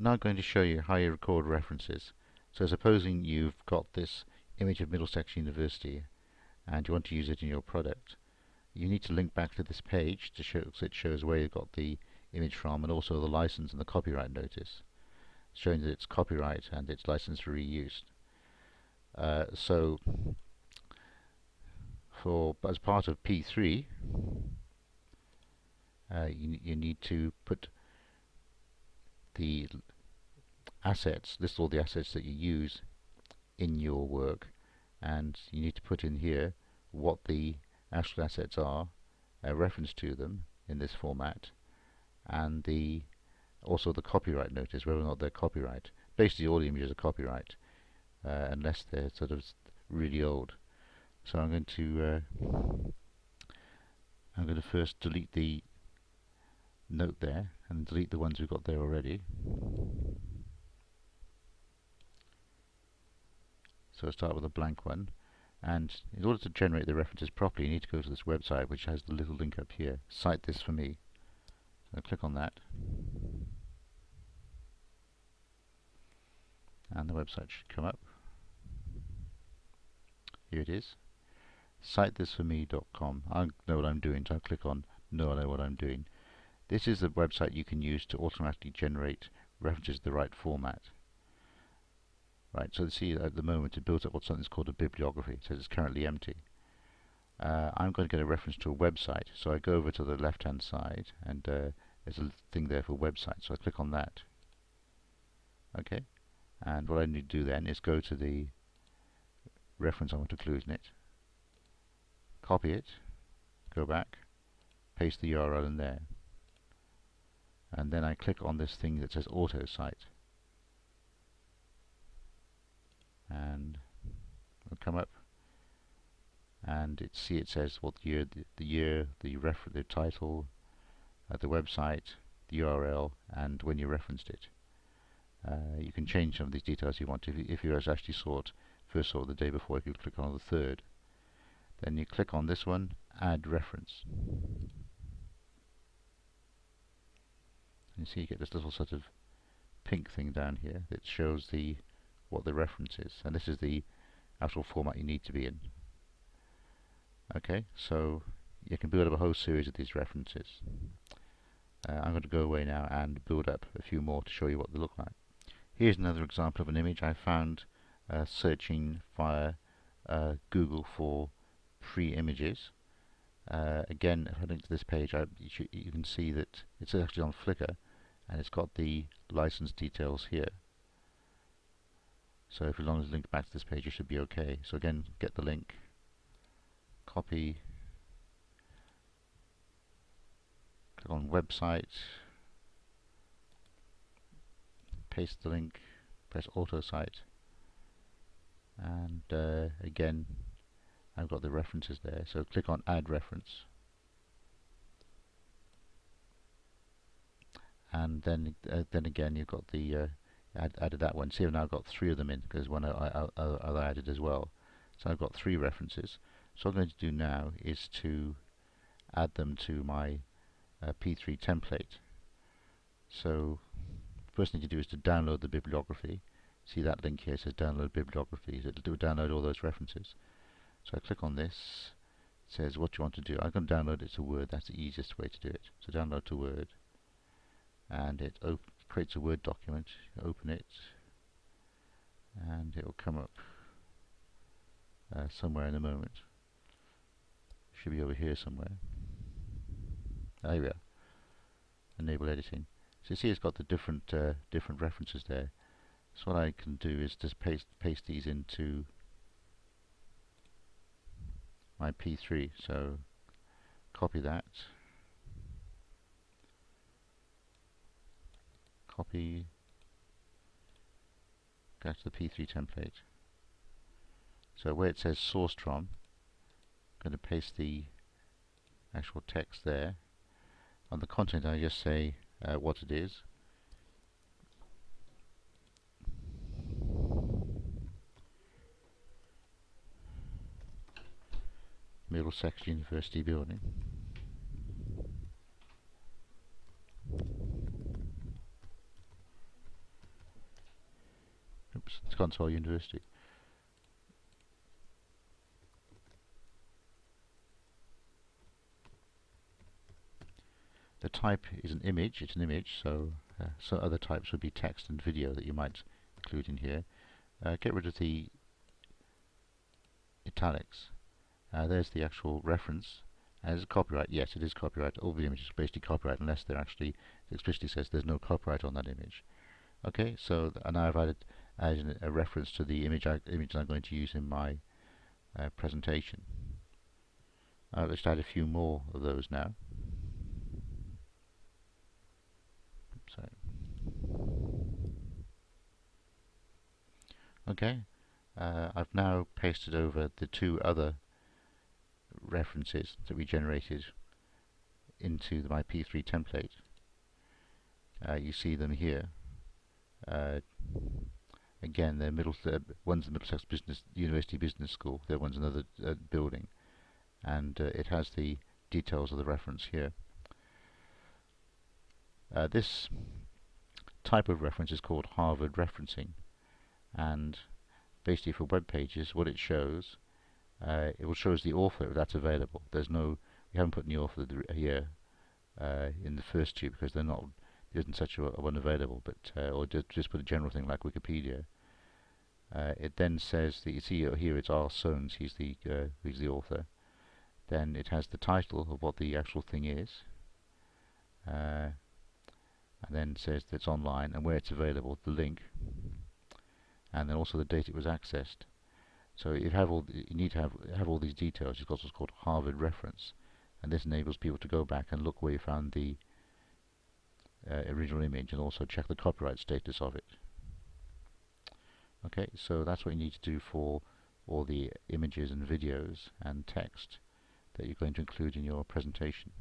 now I'm going to show you how you record references. So supposing you've got this image of Middlesex University and you want to use it in your product, you need to link back to this page to show, so it shows where you got the image from, and also the license and the copyright notice, showing that it's copyright and it's licensed for reuse. So as part of P3, you need to put the assets, list all the assets that you use in your work, and you need to put in here what the actual assets are, a reference to them in this format, and also the copyright notice, whether or not they're copyright. Basically all the images are copyright, unless they're sort of really old. So I'm going to first delete the note there and delete the ones we've got there already. So I'll start with a blank one, and in order to generate the references properly, you need to go to this website which has the little link up here, Cite This For Me. So I'll click on that, and the website should come up. Here it is, citethisforme.com. I know what I'm doing, so I'll click on No, I know what I'm doing. This is a website you can use to automatically generate references to the right format. Right, so see at the moment it builds up what's something called a bibliography. It says it's currently empty. I'm going to get a reference to a website, so I go over to the left hand side, and there's a thing there for website, so I click on that. Okay, and what I need to do then is go to the reference I want to include in it, copy it, go back, paste the URL in there, and then I click on this thing that says auto cite, and it'll come up, and it says what the year, the title, the website, the URL, and when you referenced it. You can change some of these details you want to. If you actually first saw the day before, you click on the 3rd. Then you click on this one, add reference. You see you get this little sort of pink thing down here that shows what the reference is, and this is the actual format you need to be in. Okay, so you can build up a whole series of these references. I'm going to go away now and build up a few more to show you what they look like. Here's another example of an image I found searching via Google for free images. Again, if I link to this page, you can see that it's actually on Flickr, and it's got the license details here. So if as long as it's linked back to this page, it should be okay. So again, get the link, copy, click on website, paste the link, press auto cite, and again I've got the references there, so click on add reference, and then again you've got the added that one. See, I've now got 3 of them in because one I added as well. So I've got 3 references. So what I'm going to do now is to add them to my P3 template. So first thing to do is to download the bibliography. See that link here, it says download bibliography. So it'll download all those references. So I click on this, it says what do you want to do. I'm going to download it to Word, that's the easiest way to do it. So download to Word, and it creates a Word document. Open it, and it will come up somewhere in a moment. Should be over here somewhere. There we are. Enable editing. So you see it's got the different references there. So what I can do is just paste these into my P3. So copy that, copy, go to the P3 template. So where it says sourced from, I'm going to paste the actual text there. On the content I just say what it is. Middlesex University building. Oops, it's Console University. The type is an image, it's an image, so other types would be text and video that you might include in here. Get rid of the italics. There's the actual reference. As copyright, yes, it is copyright. All the images are basically copyright unless they're actually explicitly says there's no copyright on that image. Okay, so now I've added a reference to the image I'm going to use in my presentation. Let's add a few more of those now. So, okay, I've now pasted over the two other references that we generated into my P3 template. You see them here. Again, they're one's the Middlesex University Business School, the other one's another building, and it has the details of the reference here. This type of reference is called Harvard referencing, and basically for web pages, what it shows, it will show us the author if that's available. We haven't put any author here in the first two because there isn't such a one available, but or just put a general thing like Wikipedia. It then says that you see here it's R. Soanes, he's the author. Then it has the title of what the actual thing is, and then says that it's online and where it's available, the link, and then also the date it was accessed. So you need to have all these details. You've got what's called Harvard reference, and this enables people to go back and look where you found the original image and also check the copyright status of it. Okay, so that's what you need to do for all the images and videos and text that you're going to include in your presentation.